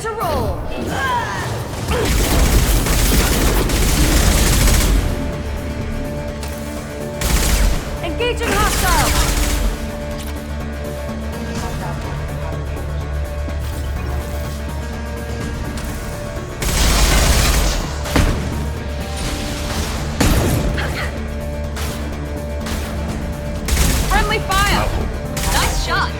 to roll! Engaging hostile! Friendly fire! Nice shot!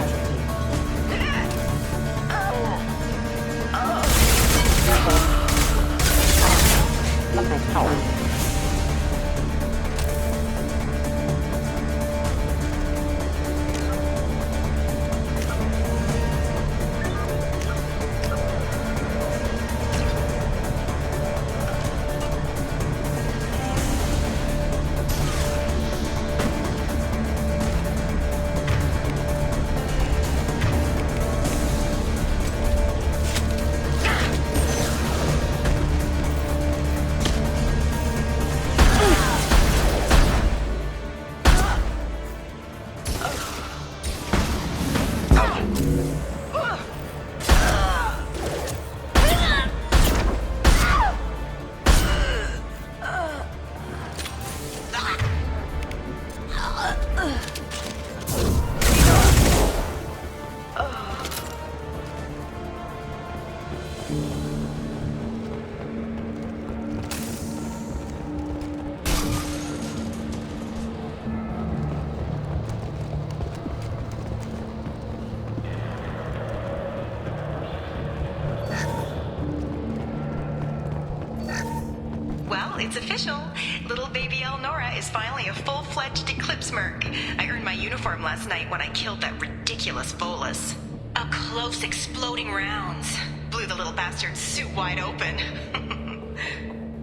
It's official. Little baby Elnora is finally a full-fledged Eclipse merc. I earned my uniform last night when I killed that ridiculous Volus. Up close, exploding rounds. Blew the little bastard's suit wide open.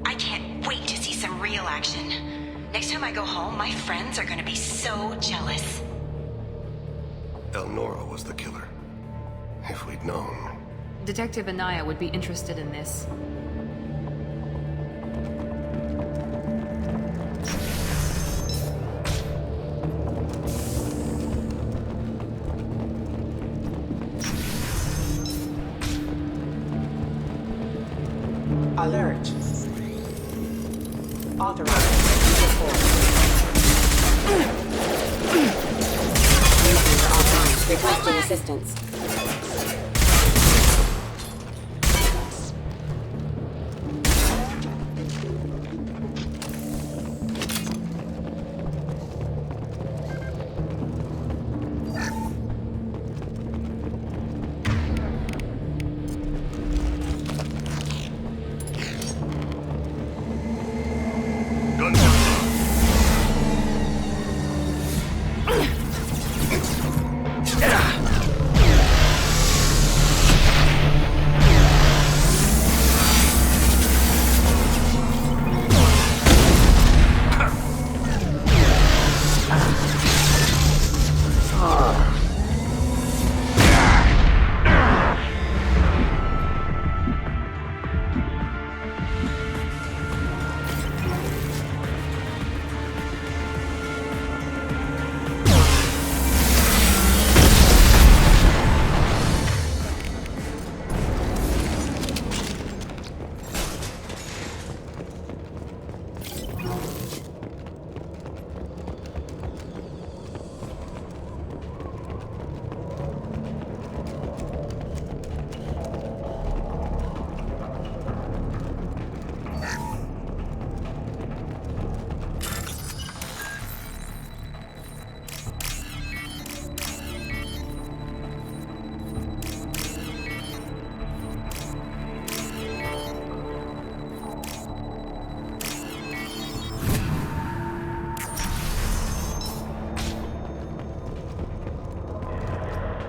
I can't wait to see some real action. Next time I go home, my friends are gonna be so jealous. Elnora was the killer. If we'd known. Detective Anaya would be interested in this. Alert. Authorized. User offline. Requesting assistance.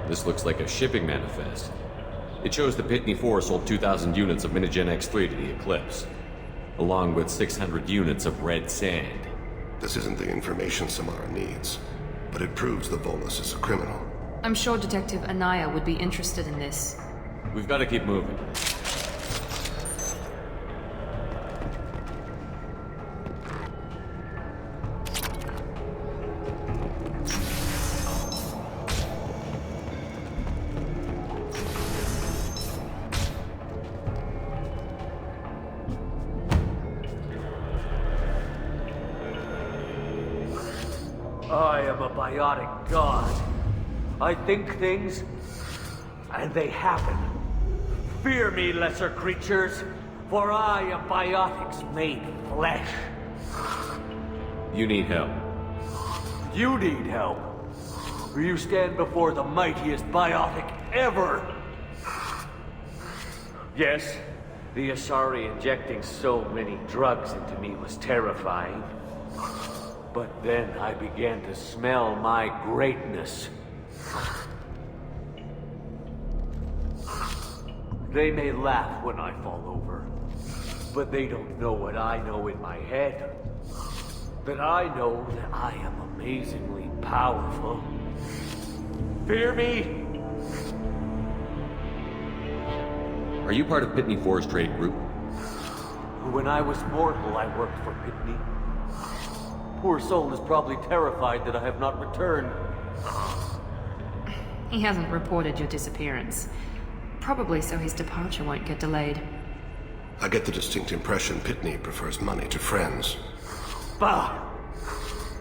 This looks like a shipping manifest. It shows the Pitney 4 sold 2,000 units of Minigen X3 to the Eclipse, along with 600 units of red sand. This isn't the information Samara needs, but it proves the Volus is a criminal. I'm sure Detective Anaya would be interested in this. We've got to keep moving. I am a biotic god. I think things, and they happen. Fear me, lesser creatures, for I am biotics made flesh. You need help. You need help. You stand before the mightiest biotic ever. Yes, the Asari injecting so many drugs into me was terrifying. But then I began to smell my greatness. They may laugh when I fall over, but they don't know what I know in my head. That I know that I am amazingly powerful. Fear me? Are you part of Pitney 4's trade group? When I was mortal, I worked for Pitney. Poor soul is probably terrified that I have not returned. He hasn't reported your disappearance. Probably so his departure won't get delayed. I get the distinct impression Pitney prefers money to friends. Bah!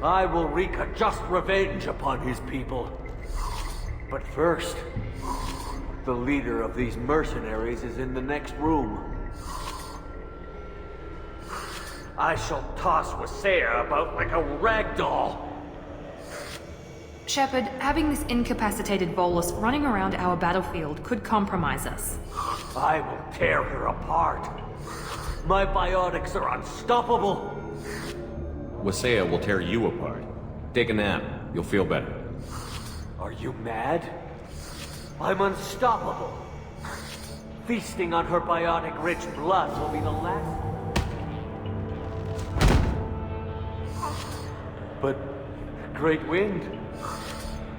I will wreak a just revenge upon his people. But first, the leader of these mercenaries is in the next room. I shall toss Wasea about like a rag doll. Shepard, having this incapacitated Volus running around our battlefield could compromise us. I will tear her apart. My biotics are unstoppable. Wasea will tear you apart. Take a nap. You'll feel better. Are you mad? I'm unstoppable. Feasting on her biotic-rich blood will be the last. But Great Wind,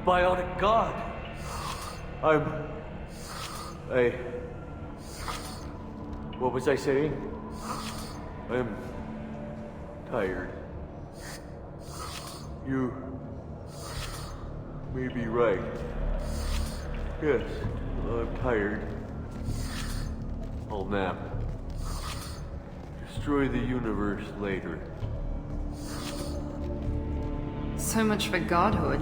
biotic god. What was I saying? I'm tired. You may be right. Yes, I'm tired. I'll nap. Destroy the universe later. So much for godhood.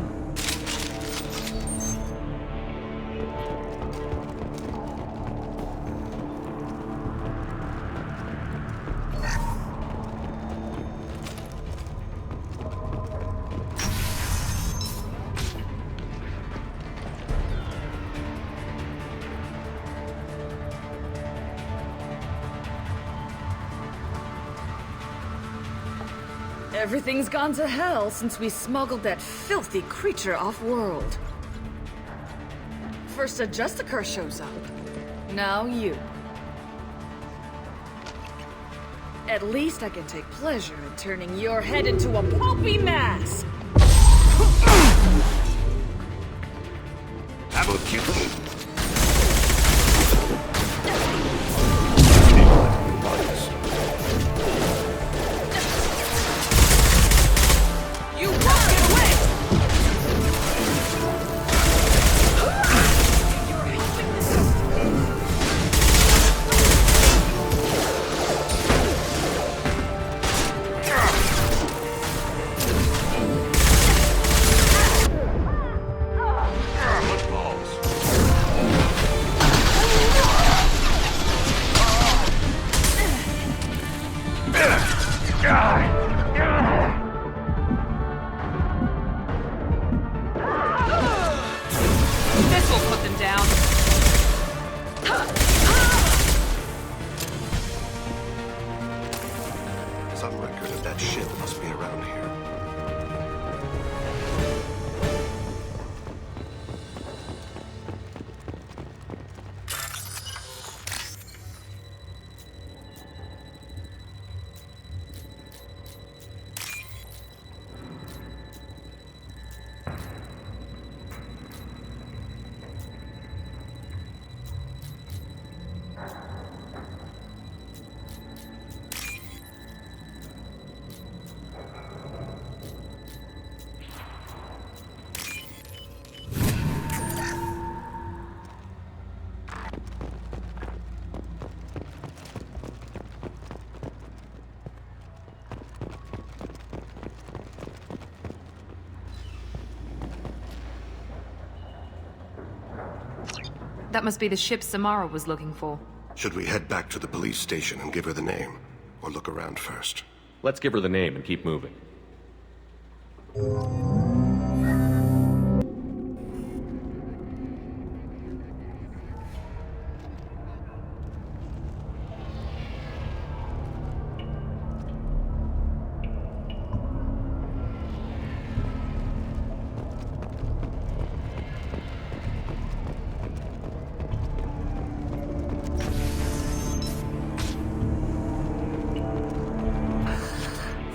Everything's gone to hell since we smuggled that filthy creature off-world. First a Justicar shows up. Now you. At least I can take pleasure in turning your head into a pulpy mass! How about you? Some record of that ship must be around here. That must be the ship Samara was looking for. Should we head back to the police station and give her the name? Or look around first? Let's give her the name and keep moving.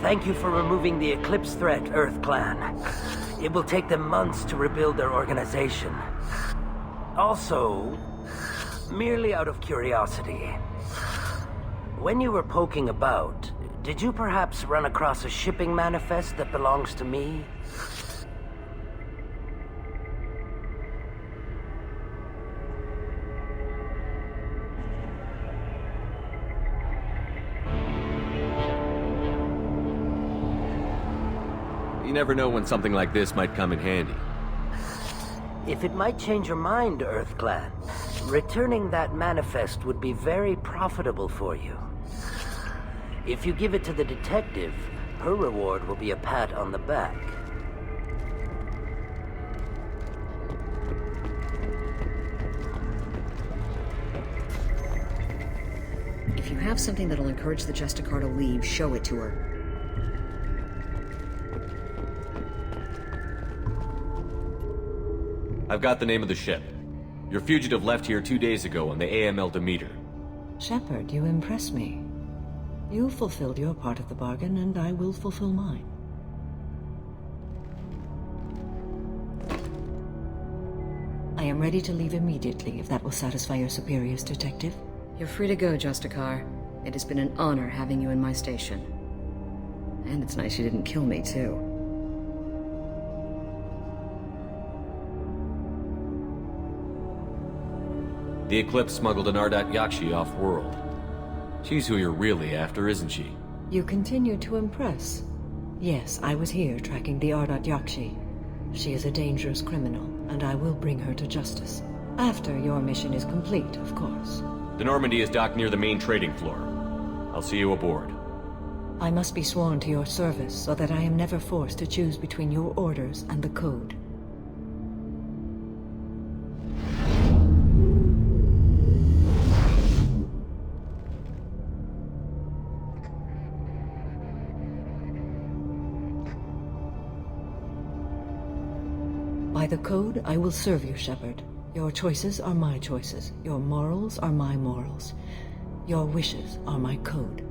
Thank you for removing the Eclipse threat, Earth Clan. It will take them months to rebuild their organization. Also, merely out of curiosity, when you were poking about, did you perhaps run across a shipping manifest that belongs to me? You never know when something like this might come in handy. If it might change your mind, Earth Clan, returning that manifest would be very profitable for you. If you give it to the detective, her reward will be a pat on the back. If you have something that'll encourage the Justicar to leave, show it to her. I've got the name of the ship. Your fugitive left here 2 days ago on the AML Demeter. Shepard, you impress me. You fulfilled your part of the bargain, and I will fulfill mine. I am ready to leave immediately, if that will satisfy your superiors, Detective. You're free to go, Justicar. It has been an honor having you in my station. And it's nice you didn't kill me, too. The Eclipse smuggled an Ardat Yakshi off-world. She's who you're really after, isn't she? You continue to impress. Yes, I was here tracking the Ardat Yakshi. She is a dangerous criminal, and I will bring her to justice. After your mission is complete, of course. The Normandy is docked near the main trading floor. I'll see you aboard. I must be sworn to your service so that I am never forced to choose between your orders and the Code. By the Code, I will serve you, Shepard. Your choices are my choices. Your morals are my morals. Your wishes are my code.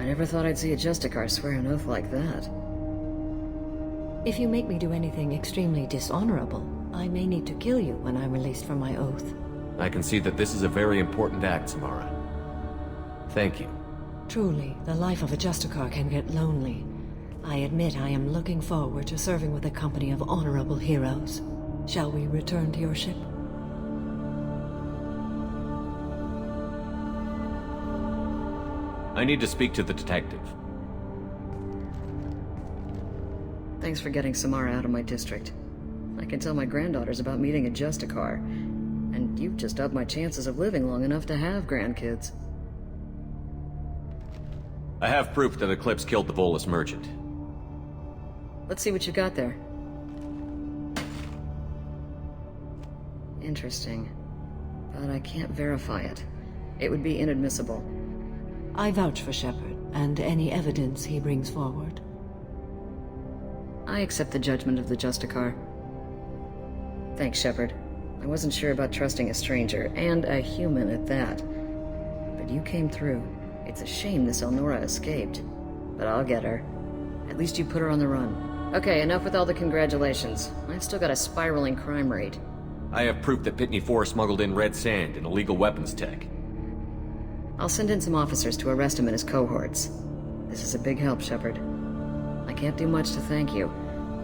I never thought I'd see a Justicar swear an oath like that. If you make me do anything extremely dishonorable, I may need to kill you when I'm released from my oath. I can see that this is a very important act, Samara. Thank you. Truly, the life of a Justicar can get lonely. I admit I am looking forward to serving with a company of honorable heroes. Shall we return to your ship? I need to speak to the detective. Thanks for getting Samara out of my district. I can tell my granddaughters about meeting a Justicar, and you've just upped my chances of living long enough to have grandkids. I have proof that Eclipse killed the Volus merchant. Let's see what you got there. Interesting. But I can't verify it. It would be inadmissible. I vouch for Shepard, and any evidence he brings forward. I accept the judgment of the Justicar. Thanks, Shepard. I wasn't sure about trusting a stranger, and a human at that. But you came through. It's a shame this Elnora escaped. But I'll get her. At least you put her on the run. Okay, enough with all the congratulations. I've still got a spiraling crime rate. I have proof that Pitney 4 smuggled in red sand and illegal weapons tech. I'll send in some officers to arrest him and his cohorts. This is a big help, Shepard. I can't do much to thank you,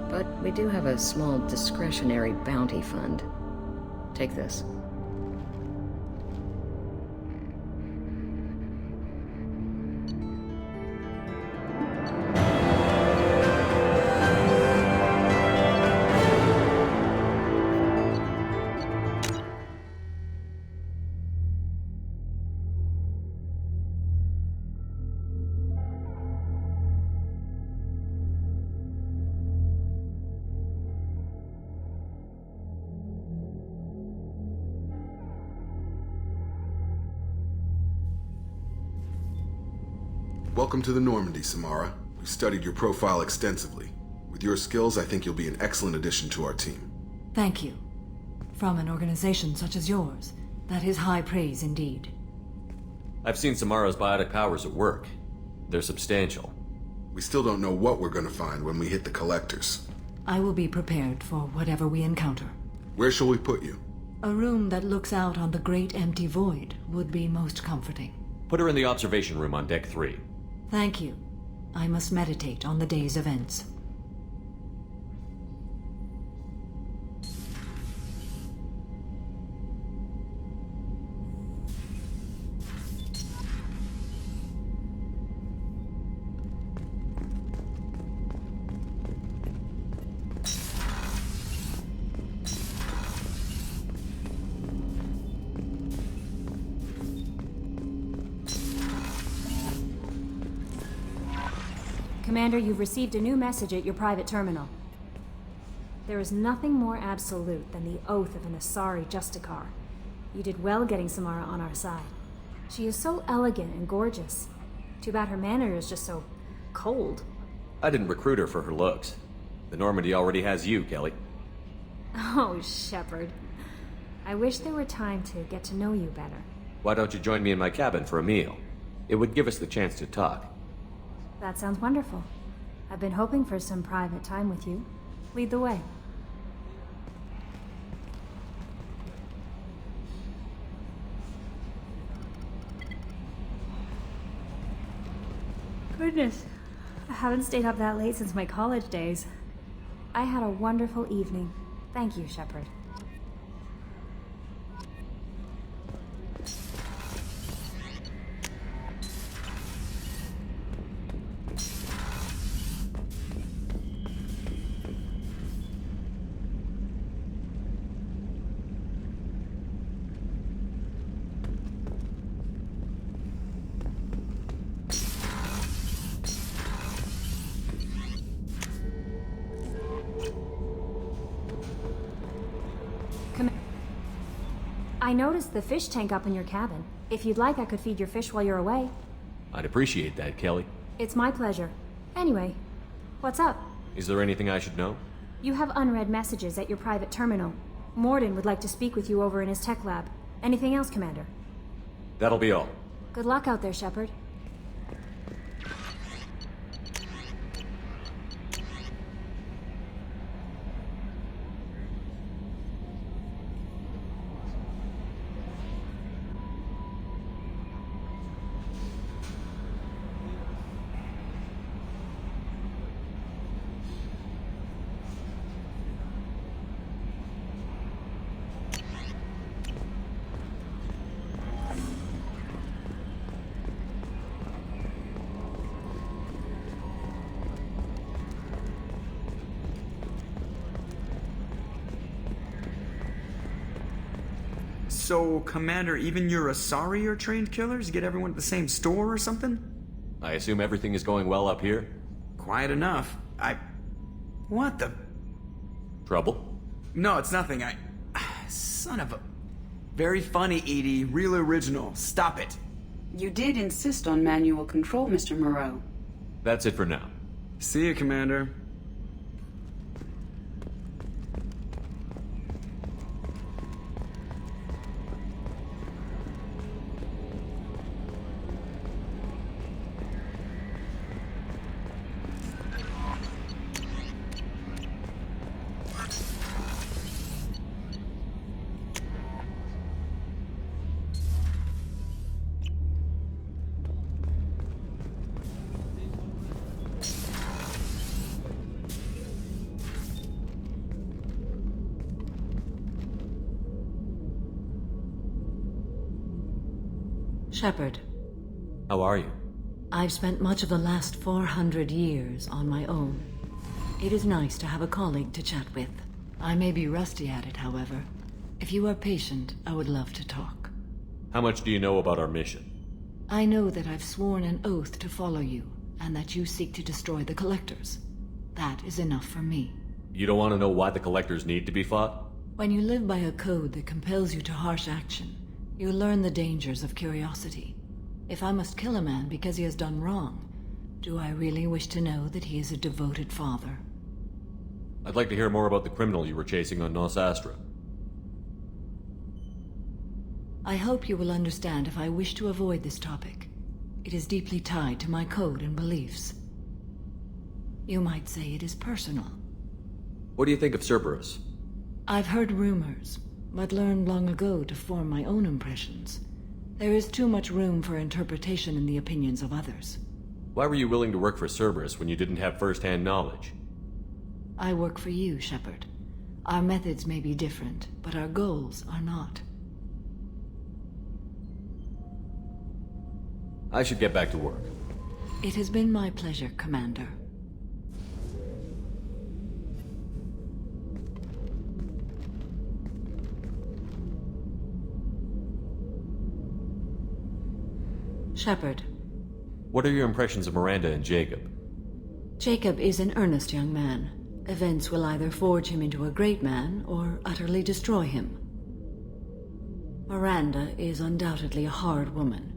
but we do have a small discretionary bounty fund. Take this. Welcome to the Normandy, Samara. We've studied your profile extensively. With your skills, I think you'll be an excellent addition to our team. Thank you. From an organization such as yours, that is high praise indeed. I've seen Samara's biotic powers at work. They're substantial. We still don't know what we're going to find when we hit the collectors. I will be prepared for whatever we encounter. Where shall we put you? A room that looks out on the great empty void would be most comforting. Put her in the observation room on Deck 3. Thank you. I must meditate on the day's events. Commander, you've received a new message at your private terminal. There is nothing more absolute than the oath of an Asari Justicar. You did well getting Samara on our side. She is so elegant and gorgeous. Too bad her manner is just so cold. I didn't recruit her for her looks. The Normandy already has you, Kelly. Oh, Shepard. I wish there were time to get to know you better. Why don't you join me in my cabin for a meal? It would give us the chance to talk. That sounds wonderful. I've been hoping for some private time with you. Lead the way. Goodness, I haven't stayed up that late since my college days. I had a wonderful evening. Thank you, Shepard. I noticed the fish tank up in your cabin. If you'd like, I could feed your fish while you're away. I'd appreciate that, Kelly. It's my pleasure. Anyway, what's up? Is there anything I should know? You have unread messages at your private terminal. Morden would like to speak with you over in his tech lab. Anything else, Commander? That'll be all. Good luck out there, Shepard. So, Commander, even your Asari are trained killers? Get everyone at the same store or something? I assume everything is going well up here? Quiet enough. What the... Trouble? No, it's nothing. Son of a... Very funny, Edie. Real original. Stop it. You did insist on manual control, Mr. Moreau. That's it for now. See you, Commander. Shepard. How are you? I've spent much of the last 400 years on my own. It is nice to have a colleague to chat with. I may be rusty at it, however. If you are patient, I would love to talk. How much do you know about our mission? I know that I've sworn an oath to follow you, and that you seek to destroy the Collectors. That is enough for me. You don't want to know why the Collectors need to be fought? When you live by a code that compels you to harsh action, you learn the dangers of curiosity. If I must kill a man because he has done wrong, do I really wish to know that he is a devoted father? I'd like to hear more about the criminal you were chasing on Nos Astra. I hope you will understand if I wish to avoid this topic. It is deeply tied to my code and beliefs. You might say it is personal. What do you think of Cerberus? I've heard rumors, but learned long ago to form my own impressions. There is too much room for interpretation in the opinions of others. Why were you willing to work for Cerberus when you didn't have first-hand knowledge? I work for you, Shepard. Our methods may be different, but our goals are not. I should get back to work. It has been my pleasure, Commander. Shepard. What are your impressions of Miranda and Jacob? Jacob is an earnest young man. Events will either forge him into a great man or utterly destroy him. Miranda is undoubtedly a hard woman.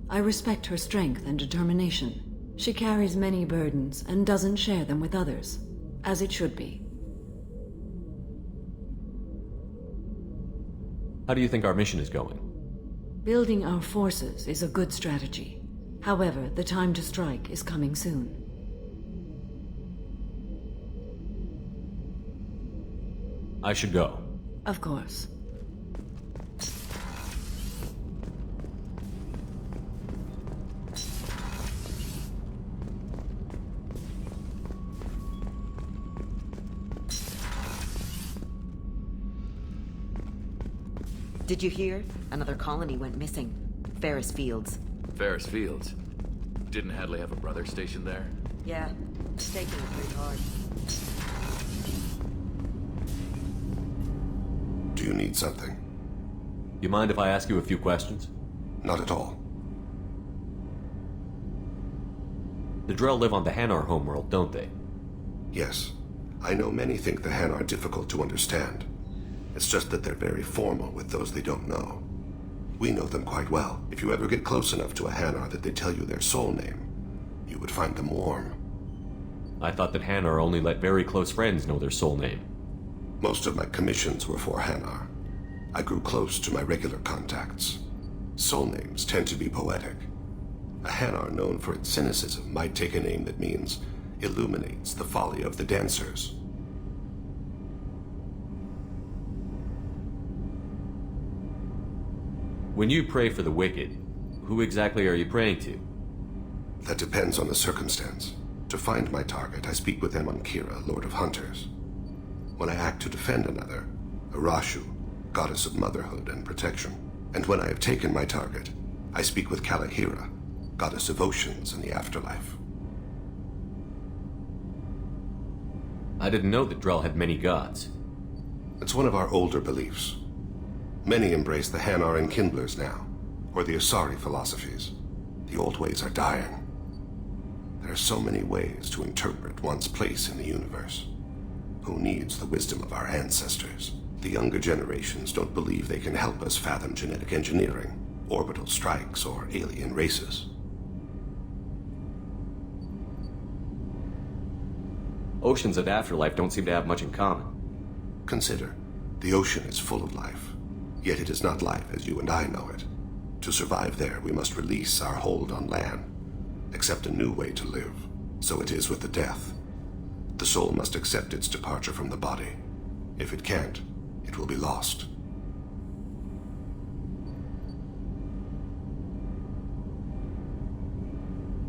I respect her strength and determination. She carries many burdens and doesn't share them with others, as it should be. How do you think our mission is going? Building our forces is a good strategy. However, the time to strike is coming soon. I should go. Of course. Did you hear? Another colony went missing. Ferris Fields. Ferris Fields? Didn't Hadley have a brother stationed there? Yeah, taking it pretty hard. Do you need something? You mind if I ask you a few questions? Not at all. The Drell live on the Hanar homeworld, don't they? Yes. I know many think the Han are difficult to understand. It's just that they're very formal with those they don't know. We know them quite well. If you ever get close enough to a Hanar that they tell you their soul name, you would find them warm. I thought that Hanar only let very close friends know their soul name. Most of my commissions were for Hanar. I grew close to my regular contacts. Soul names tend to be poetic. A Hanar known for its cynicism might take a name that means illuminates the folly of the dancers. When you pray for the wicked, who exactly are you praying to? That depends on the circumstance. To find my target, I speak with Kira, Lord of Hunters. When I act to defend another, Arashu, Goddess of Motherhood and Protection. And when I have taken my target, I speak with Kalahira, Goddess of Oceans and the Afterlife. I didn't know that Drell had many gods. It's one of our older beliefs. Many embrace the Hanar and Kindlers now, or the Asari philosophies. The old ways are dying. There are so many ways to interpret one's place in the universe. Who needs the wisdom of our ancestors? The younger generations don't believe they can help us fathom genetic engineering, orbital strikes, or alien races. Oceans and Afterlife don't seem to have much in common. Consider, the ocean is full of life. Yet it is not life as you and I know it. To survive there, we must release our hold on land, accept a new way to live. So it is with the death. The soul must accept its departure from the body. If it can't, it will be lost.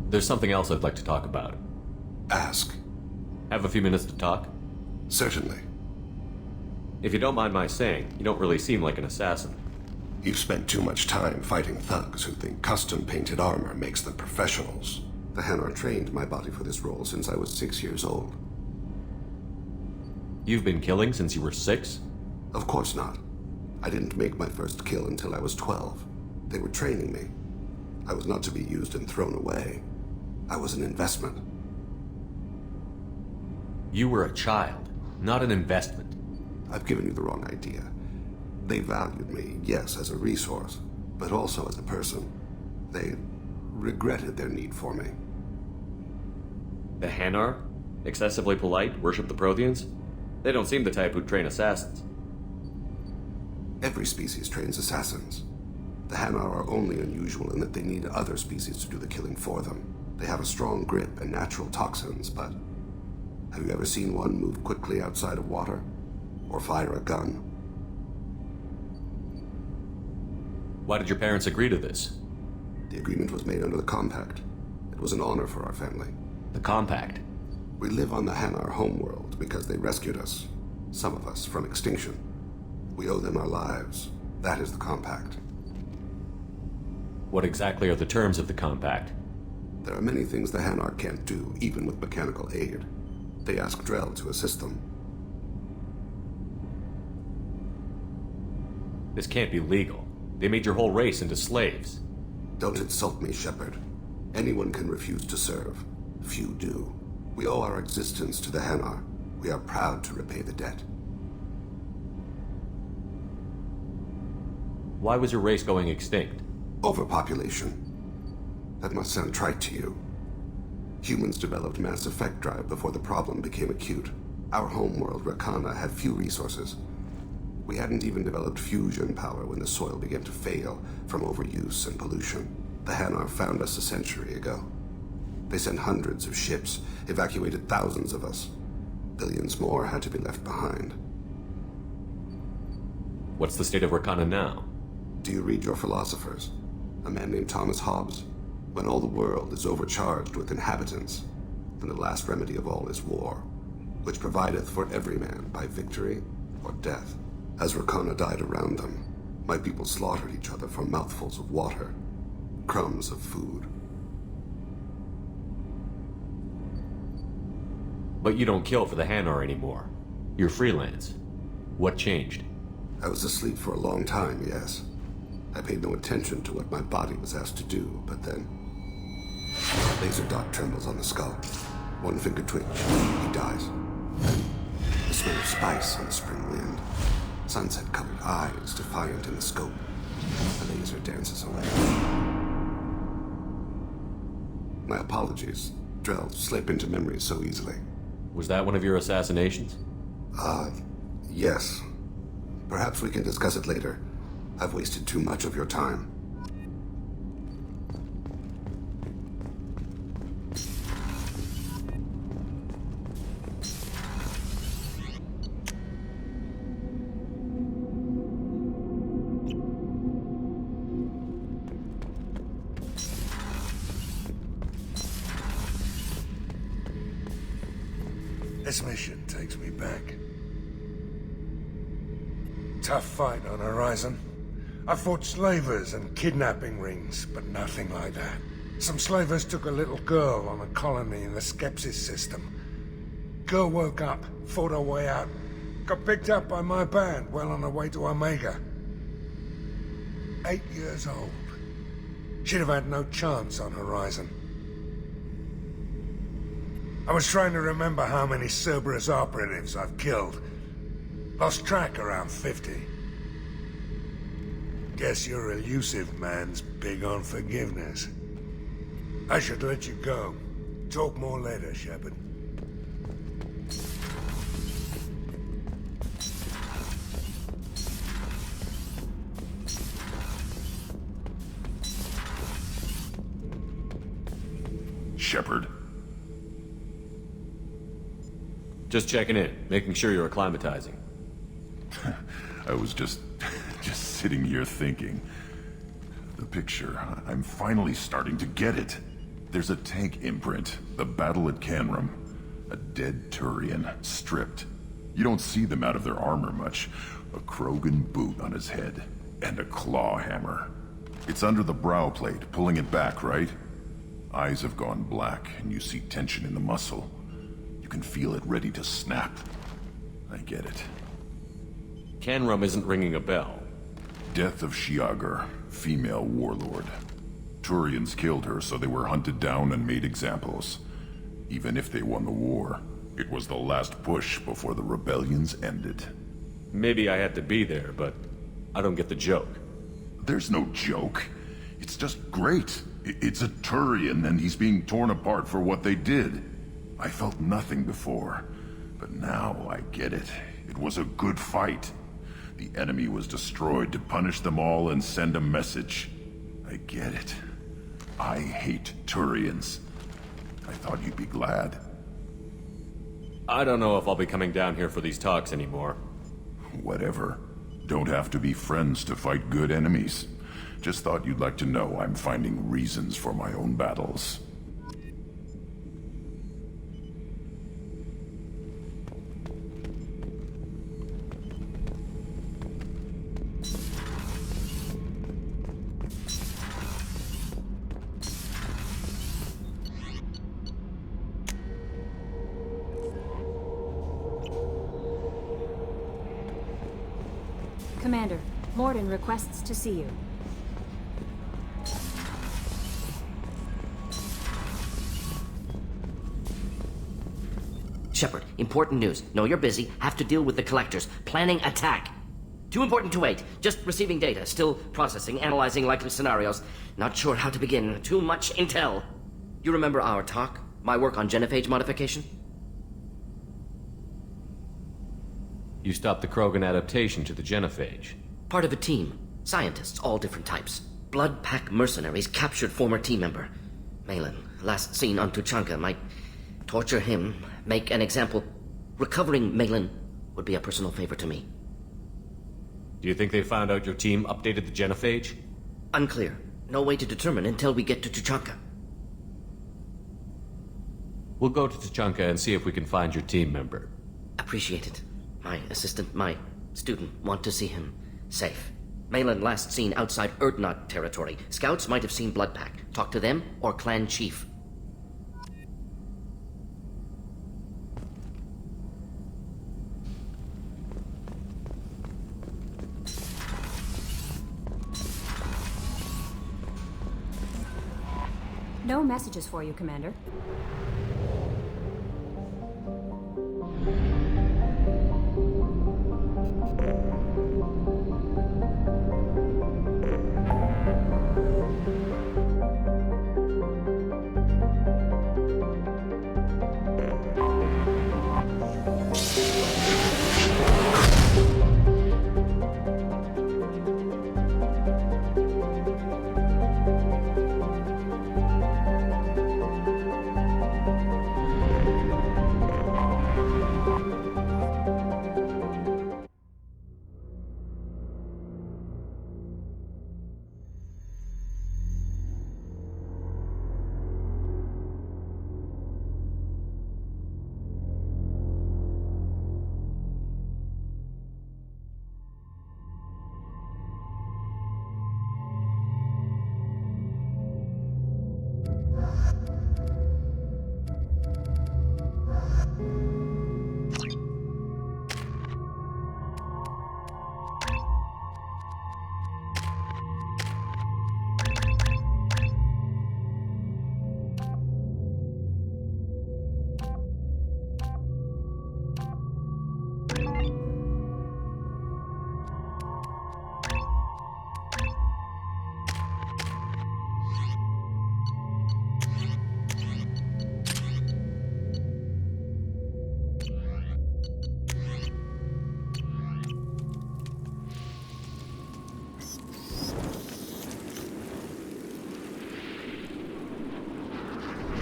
There's something else I'd like to talk about. Ask. Have a few minutes to talk? Certainly. If you don't mind my saying, you don't really seem like an assassin. You've spent too much time fighting thugs who think custom-painted armor makes them professionals. The Hanar trained my body for this role since I was 6 years old. You've been killing since you were 6? Of course not. I didn't make my first kill until I was 12. They were training me. I was not to be used and thrown away. I was an investment. You were a child, not an investment. I've given you the wrong idea. They valued me, yes, as a resource, but also as a person. They regretted their need for me. The Hanar? Excessively polite, worship the Protheans? They don't seem the type who'd train assassins. Every species trains assassins. The Hanar are only unusual in that they need other species to do the killing for them. They have a strong grip and natural toxins, but have you ever seen one move quickly outside of water? Or fire a gun? Why did your parents agree to this? The agreement was made under the Compact. It was an honor for our family. The Compact? We live on the Hanar homeworld because they rescued us, some of us, from extinction. We owe them our lives. That is the Compact. What exactly are the terms of the Compact? There are many things the Hanar can't do, even with mechanical aid. They ask Drell to assist them. This can't be legal. They made your whole race into slaves. Don't insult me, Shepard. Anyone can refuse to serve. Few do. We owe our existence to the Hanar. We are proud to repay the debt. Why was your race going extinct? Overpopulation. That must sound trite to you. Humans developed mass effect drive before the problem became acute. Our homeworld, Rakana, had few resources. We hadn't even developed fusion power when the soil began to fail from overuse and pollution. The Hanar found us a century ago. They sent hundreds of ships, evacuated thousands of us. Billions more had to be left behind. What's the state of Rakana now? Do you read your philosophers? A man named Thomas Hobbes? When all the world is overcharged with inhabitants, then the last remedy of all is war, which provideth for every man by victory or death. As Rakana died around them, my people slaughtered each other for mouthfuls of water, crumbs of food. But you don't kill for the Hanar anymore. You're freelance. What changed? I was asleep for a long time, yes. I paid no attention to what my body was asked to do, but then... a laser dot trembles on the skull. One finger twitch. He dies. Then, the smell of spice on the spring wind. Sunset-colored eyes defiant in the scope. The laser dances away. My apologies. Drell slip into memory so easily. Was that one of your assassinations? Yes. Perhaps we can discuss it later. I've wasted too much of your time. This mission takes me back. Tough fight on Horizon. I fought slavers and kidnapping rings, but nothing like that. Some slavers took a little girl on a colony in the Skepsis system. Girl woke up, fought her way out, got picked up by my band well on her way to Omega. 8 years old. She'd have had no chance on Horizon. I was trying to remember how many Cerberus operatives I've killed. Lost track around 50. Guess your elusive man's big on forgiveness. I should let you go. Talk more later, Shepard. Shepard. Just checking in, making sure you're acclimatizing. I was just sitting here thinking. The picture, I'm finally starting to get it. There's a tank imprint, the battle at Canrum. A dead Turian, stripped. You don't see them out of their armor much. A Krogan boot on his head, and a claw hammer. It's under the brow plate, pulling it back, right? Eyes have gone black, and you see tension in the muscle. You can feel it ready to snap. I get it. Canrum isn't ringing a bell. Death of Shiagar, female warlord. Turians killed her, so they were hunted down and made examples. Even if they won the war, it was the last push before the rebellions ended. Maybe I had to be there, but I don't get the joke. There's no joke. You It's just great. It's a Turian, and he's being torn apart for what they did. I felt nothing before, but now I get it. It was a good fight. The enemy was destroyed to punish them all and send a message. I get it. I hate Turians. I thought you'd be glad. I don't know if I'll be coming down here for these talks anymore. Whatever. Don't have to be friends to fight good enemies. Just thought you'd like to know I'm finding reasons for my own battles. Commander, Morden requests to see you. Shepard, important news. Know you're busy. Have to deal with the collectors. Planning attack. Too important to wait. Just receiving data. Still processing, analyzing likely scenarios. Not sure how to begin. Too much intel. You remember our talk? My work on genophage modification? You stopped the Krogan adaptation to the genophage. Part of a team. Scientists, all different types. Blood Pack mercenaries captured former team member. Malin, last seen on Tuchanka, might torture him, make an example. Recovering Malin would be a personal favor to me. Do you think they found out your team updated the genophage? Unclear. No way to determine until we get to Tuchanka. We'll go to Tuchanka and see if we can find your team member. Appreciate it. My assistant, my student, want to see him safe. Malin last seen outside Erdnot territory. Scouts might have seen Blood Pack. Talk to them or clan chief. No messages for you, Commander.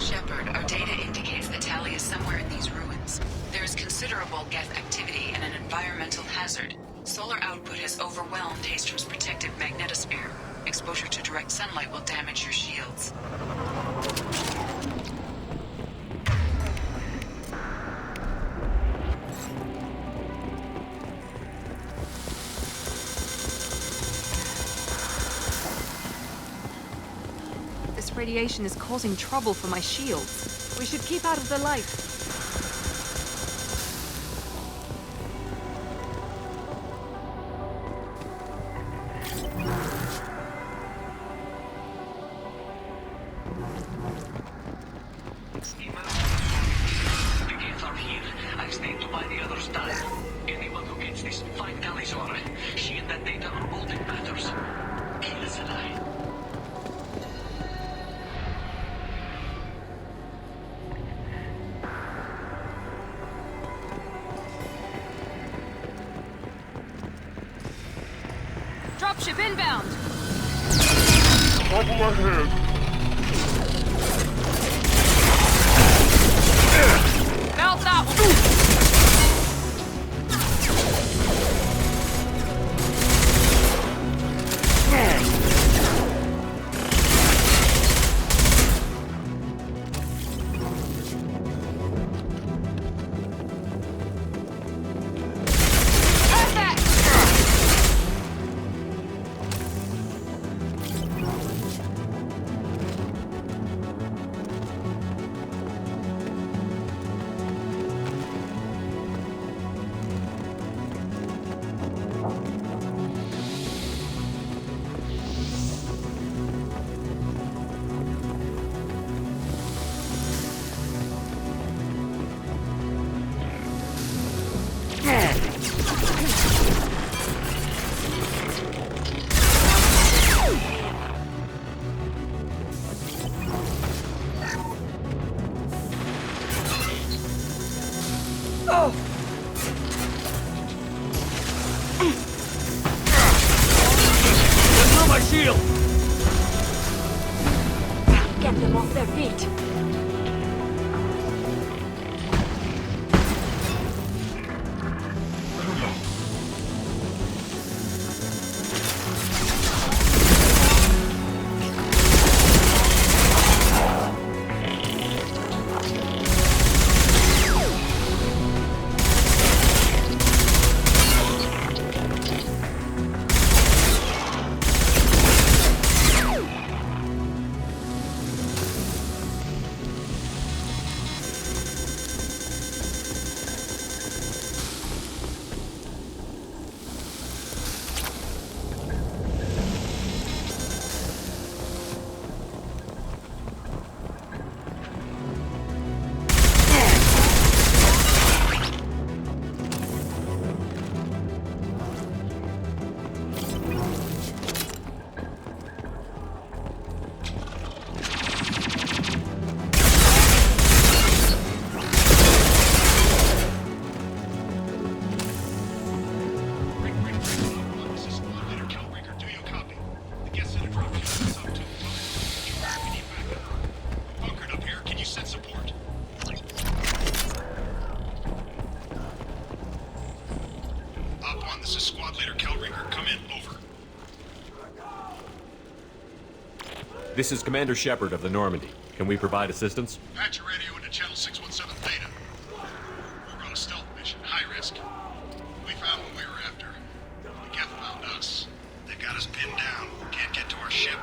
Shepard, our data indicates that Tali is somewhere in these ruins. There is considerable Geth activity and an environmental hazard. Solar output has overwhelmed Heastrom's protective magnetosphere. Exposure to direct sunlight will damage your shields. This radiation is causing trouble for my shields. We should keep out of the light. dropship inbound! Top of my head. Mount that one! Get them off their feet. This is Commander Shepard of the Normandy. Can we provide assistance? Patch your radio into channel 617 Theta. We're on a stealth mission, high risk. We found what we were after. The Geth found us. They got us pinned down. Can't get to our ship.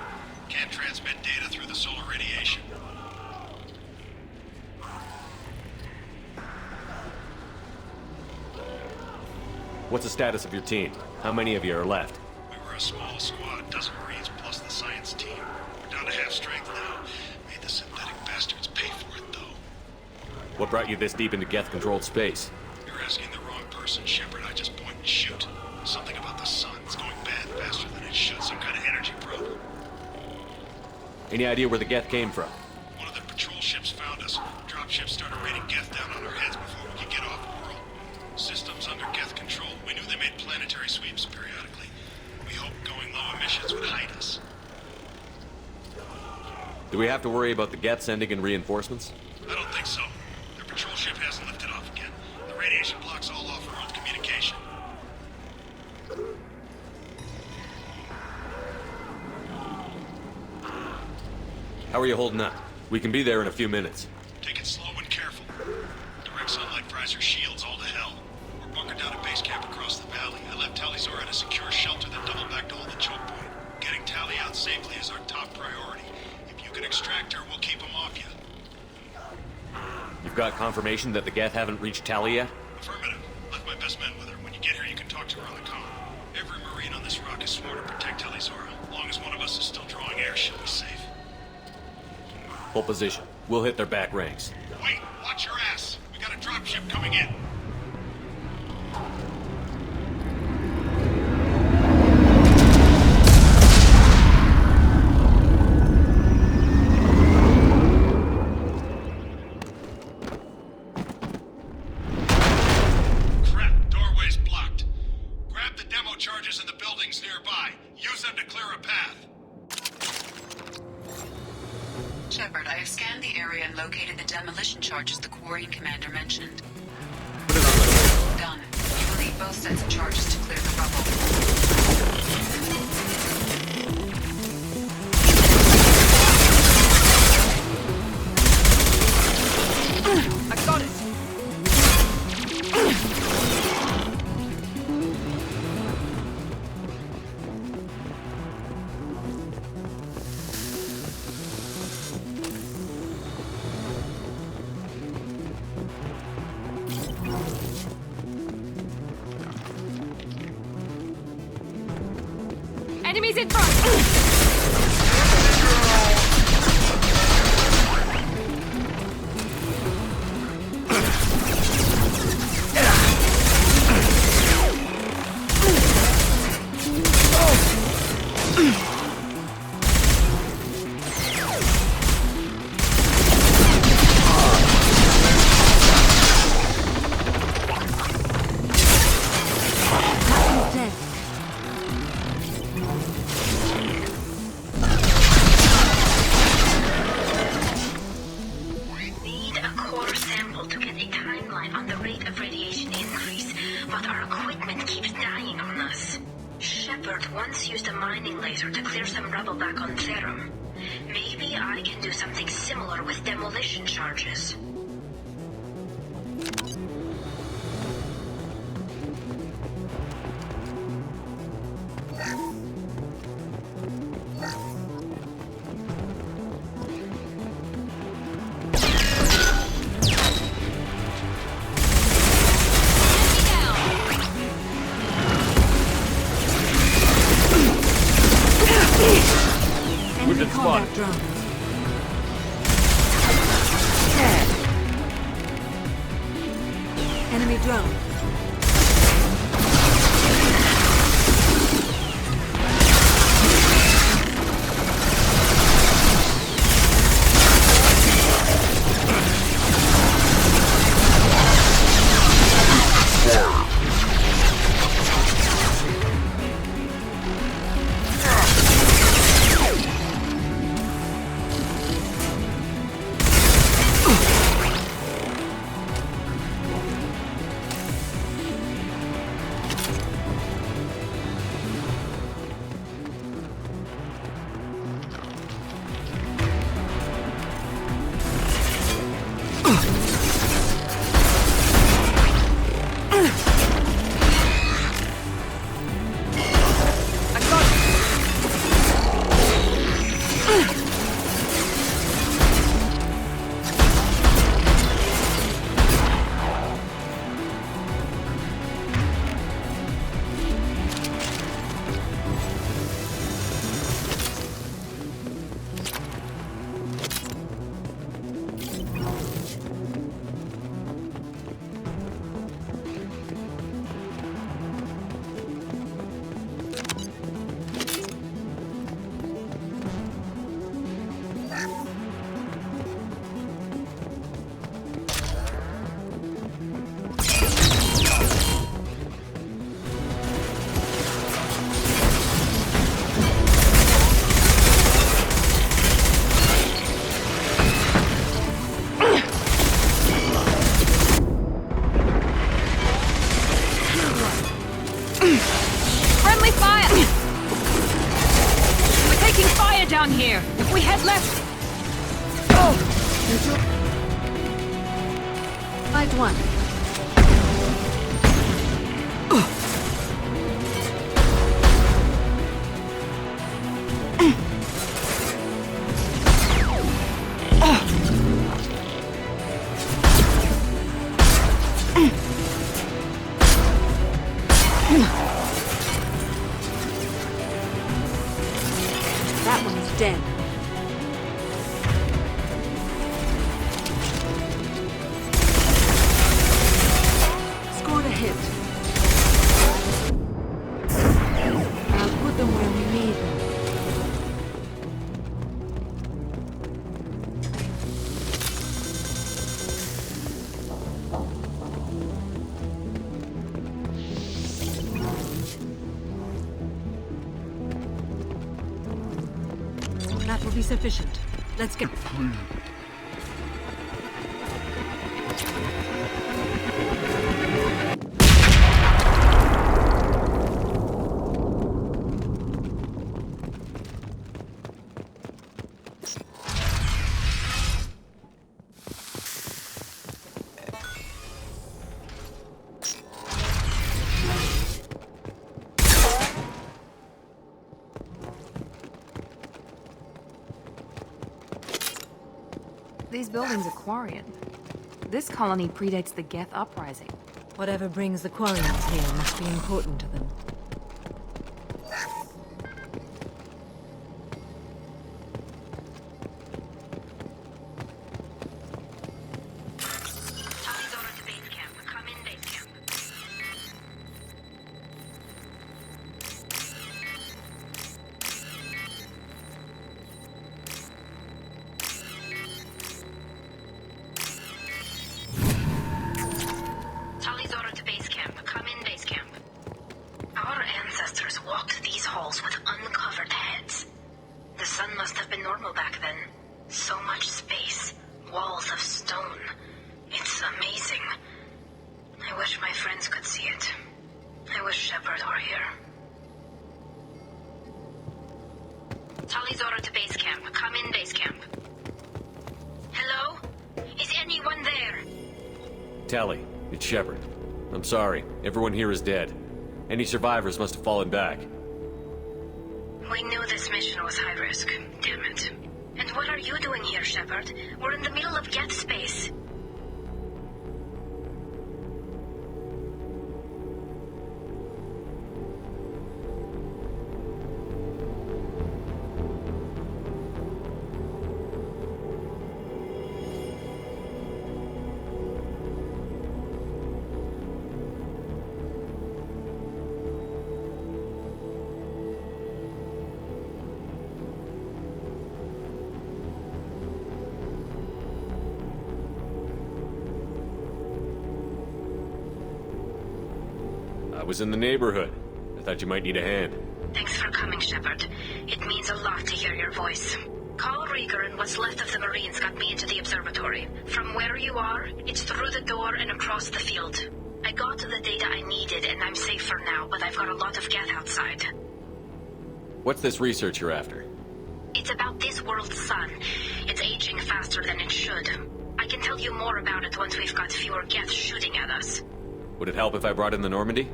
Can't transmit data through the solar radiation. What's the status of your team? How many of you are left? We were a small squad, dozen Marines plus the science team. We're down to half strength now. Made the synthetic bastards pay for it, though. What brought you this deep into Geth-controlled space? You're asking the wrong person, Shepard. I just point and shoot. Something about the sun. It's going bad faster than it should. Some kind of energy probe. Any idea where the Geth came from? One of the patrol ships found us. Dropships started raining Geth down on our heads before we could get off world. Systems under Geth control. We knew they made planetary sweeps periodically. We hoped going low emissions would hide us. Do we have to worry about the Geth sending in reinforcements? I don't think so. Their patrol ship hasn't lifted off again. The radiation blocks all off-world communication. How are you holding up? We can be there in a few minutes. Take it slow and careful. Direct sunlight fries your shields all to hell. We're bunkered down at base camp across the valley. I left Talizor at a secure shelter that doubled back to hold the choke point. Getting Tali out safely is our top priority. If you can extract her, we'll keep them off you. You've got confirmation that the Geth haven't reached Tali yet? Affirmative. Left my best men with her. When you get here, you can talk to her on the comm. Every Marine on this rock is sworn to protect Talizora. As long as one of us is still drawing air, she'll be safe. Hold position. We'll hit their back ranks. Wait! Watch your ass! We got a dropship coming in! Crap! Doorway's blocked. Grab the demo charges in the buildings nearby. Use Shepard, I have scanned the area and located the demolition charges the Quarian commander mentioned. Done. You will need both sets of charges to clear the rubble. I got it! Enemies in front! Need a core sample to get a timeline on the rate of radiation increase, but our equipment keeps dying on us. Shepard once used a mining laser to clear some rubble back on Therum. Maybe I can do something similar with demolition charges. Enemy combat drone. Enemy drone. Friendly fire! We're taking fire down here. If we head left... Oh! Light one. That one's dead. Scored a hit. I'll put them where we need them. That will be sufficient. Let's get... These buildings are Quarian. This colony predates the Geth uprising. Whatever brings the Quarians here must be important to them. Tally, it's Shepard. I'm sorry, everyone here is dead. Any survivors must have fallen back. We knew this mission was high risk. Damn it. And what are you doing here, Shepard? We're in the middle of Geth space. I was in the neighborhood. I thought you might need a hand. Thanks for coming, Shepard. It means a lot to hear your voice. Call Rieger and what's left of the Marines got me into the observatory. From where you are, it's through the door and across the field. I got the data I needed and I'm safe for now, but I've got a lot of Geth outside. What's this research you're after? It's about this world's sun. It's aging faster than it should. I can tell you more about it once we've got fewer Geth shooting at us. Would it help if I brought in the Normandy?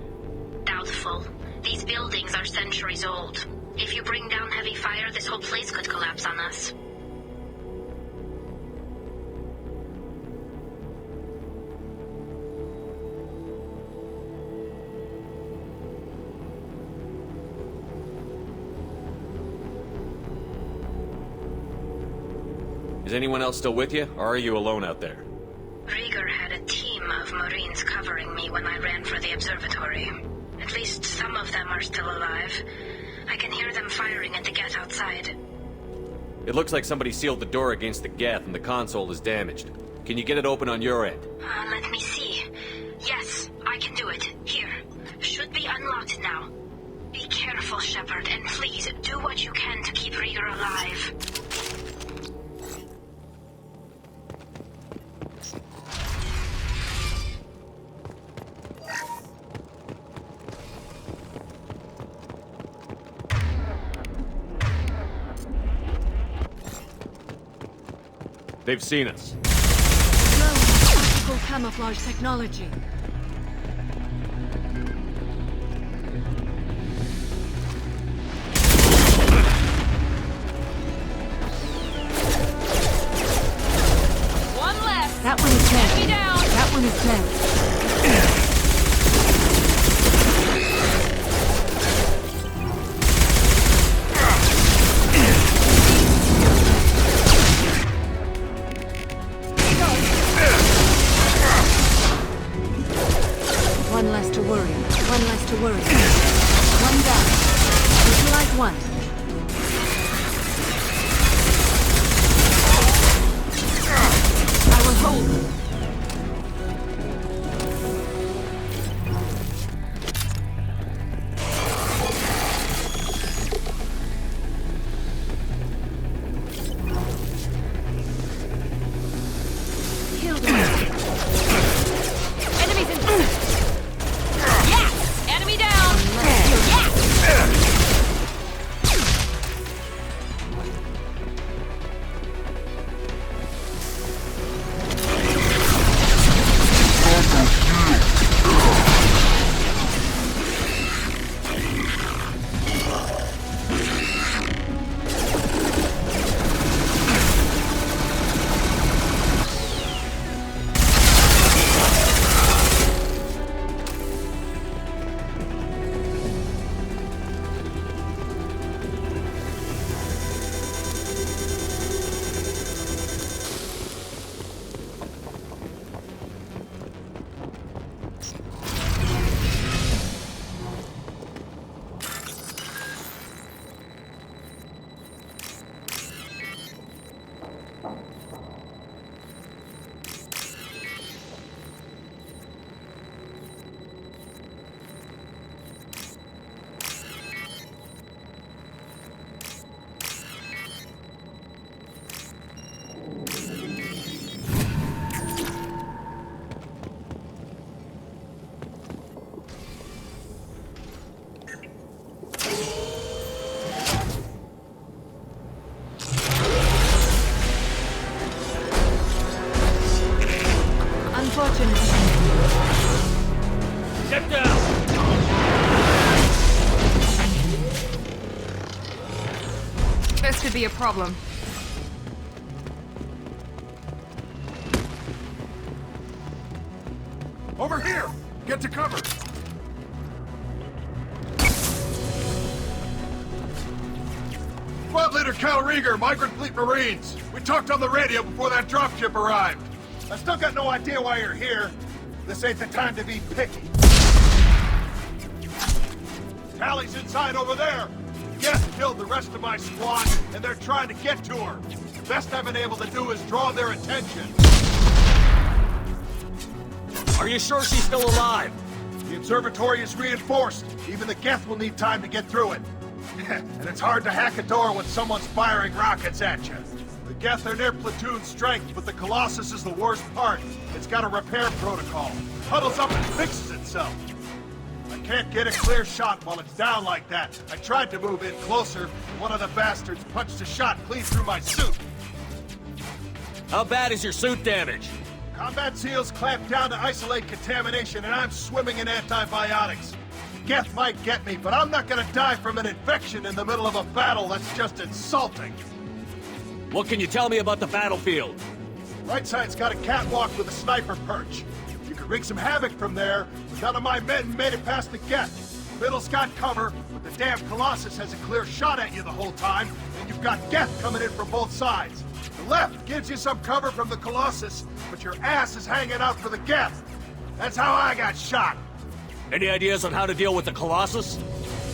Doubtful. These buildings are centuries old. If you bring down heavy fire, this whole place could collapse on us. Is anyone else still with you, or are you alone out there? Rieger had a team of Marines covering me when I ran for the observatory. At least some of them are still alive. I can hear them firing at the Geth outside. It looks like somebody sealed the door against the Geth and the console is damaged. Can you get it open on your end? Let me see. Yes, I can do it. Here. Should be unlocked now. Be careful, Shepard, and please do what you can to keep Rieger alive. They've seen us. Optical camouflage technology. One left. That one is dead. Enemy down. That one is dead. One less to worry. One less to worry. One down. Neutralize one. I will hold. be a problem. Over here! Get to cover! Squad Leader Cal Rieger, Migrant Fleet Marines. We talked on the radio before that dropship arrived. I still got no idea why you're here. This ain't the time to be picky. Tally's inside over there. Geth killed the rest of my squad, and they're trying to get to her. The best I've been able to do is draw their attention. Are you sure she's still alive? The observatory is reinforced. Even the Geth will need time to get through it. And it's hard to hack a door when someone's firing rockets at you. The Geth are near platoon strength, but the Colossus is the worst part. It's got a repair protocol. Huddles up and fixes itself. I can't get a clear shot while it's down like that. I tried to move in closer, and one of the bastards punched a shot clean through my suit. How bad is your suit damaged? Combat SEALs clamped down to isolate contamination, and I'm swimming in antibiotics. Geth might get me, but I'm not gonna die from an infection in the middle of a battle. That's just insulting. What can you tell me about the battlefield? Right side's got a catwalk with a sniper perch. You could wreak some havoc from there, but none of my men made it past the Geth. Middle's got cover, but the damn Colossus has a clear shot at you the whole time, and you've got Geth coming in from both sides. The left gives you some cover from the Colossus, but your ass is hanging out for the Geth. That's how I got shot. Any ideas on how to deal with the Colossus?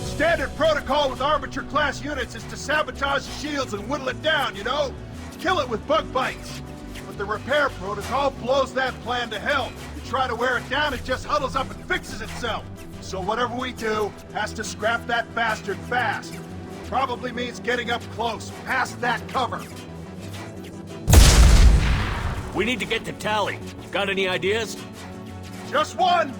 Standard protocol with armature-class units is to sabotage the shields and whittle it down, you know? Kill it with bug bites. But the repair protocol blows that plan to hell. You try to wear it down, it just huddles up and fixes itself. So whatever we do has to scrap that bastard fast. Probably means getting up close, past that cover. We need to get to Tally. Got any ideas? Just one!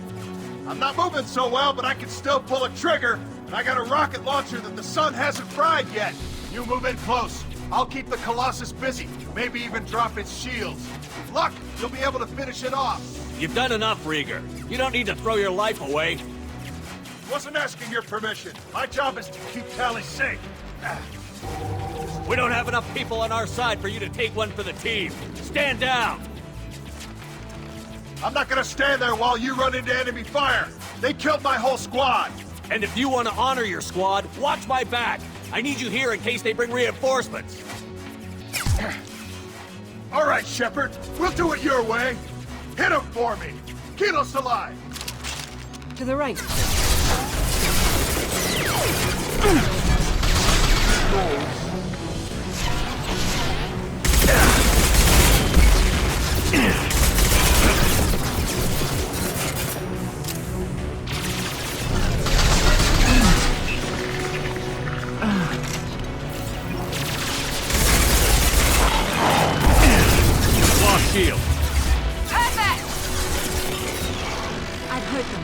I'm not moving so well, but I can still pull a trigger, and I got a rocket launcher that the sun hasn't fried yet. You move in close. I'll keep the Colossus busy, maybe even drop its shields. With luck, you'll be able to finish it off. You've done enough, Rieger. You don't need to throw your life away. Wasn't asking your permission. My job is to keep Tally safe. We don't have enough people on our side for you to take one for the team. Stand down! I'm not gonna stand there while you run into enemy fire. They killed my whole squad. And if you want to honor your squad, watch my back. I need you here in case they bring reinforcements. All right, Shepard. We'll do it your way. Hit him for me. Kilos alive. To the right. Shield. Perfect! I've hurt them.